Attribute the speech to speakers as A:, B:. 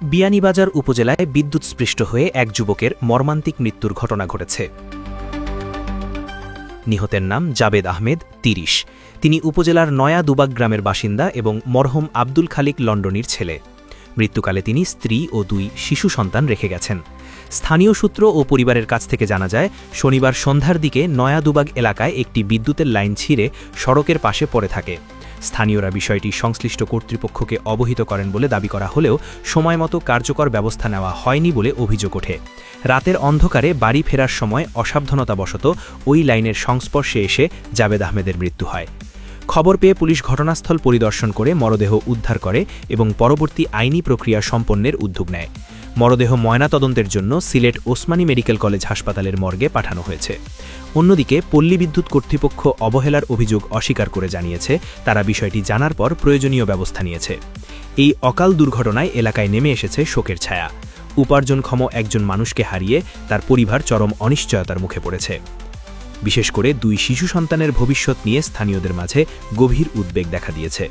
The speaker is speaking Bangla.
A: বিয়ানীবাজার উপজেলায় বিদ্যুৎস্পৃষ্ট হয়ে এক যুবকের মর্মান্তিক মৃত্যুর ঘটনা ঘটেছে। নিহতের নাম জাবেদ আহমেদ, ৩০। তিনি উপজেলার নয়া দুবাগ গ্রামের বাসিন্দা এবং মরহুম আব্দুল খালিক লন্ডনির ছেলে। মৃত্যুকালে তিনি স্ত্রী ও ২ শিশু সন্তান রেখে গেছেন। স্থানীয় সূত্র ও পরিবারের কাছ থেকে জানা যায়, শনিবার সন্ধ্যার দিকে নয়া দুবাগ এলাকায় একটি বিদ্যুতের লাইন ছিঁড়ে সড়কের পাশে পড়ে থাকে। স্থানীয়রা বিষয়টি সংশ্লিষ্ট কর্তৃপক্ষকে অবহিত করেন বলে দাবি করা হলেও সময়মতো কার্যকর ব্যবস্থা নেওয়া হয়নি বলে অভিযোগ ওঠে। রাতের অন্ধকারে বাড়ি ফেরার সময় অসাবধানতাবশত ওই লাইনের সংস্পর্শে এসে জাবেদ আহমেদের মৃত্যু হয়। খবর পেয়ে পুলিশ ঘটনাস্থল পরিদর্শন করে মরদেহ উদ্ধার করে এবং পরবর্তী আইনি প্রক্রিয়া সম্পন্নের উদ্যোগ নেয়। মরদেহ ময়নাতদন্তের জন্য সিলেট ওসমানী মেডিকেল কলেজ হাসপাতালের মর্গে পাঠানো হয়েছে। অন্যদিকে পল্লী বিদ্যুৎ কর্তৃপক্ষ অবহেলার অভিযোগ অস্বীকার করে জানিয়েছে, তারা বিষয়টি জানার পর প্রয়োজনীয় ব্যবস্থা নিয়েছে। এই অকাল দুর্ঘটনায় এলাকায় নেমে এসেছে শোকের ছায়া। উপার্জনক্ষম একজন মানুষকে হারিয়ে তার পরিবার চরম অনিশ্চয়তার মুখে পড়েছে। বিশেষ করে 2 শিশু সন্তানের ভবিষ্যৎ নিয়ে স্থানীয়দের মাঝে গভীর উদ্বেগ দেখা দিয়েছে।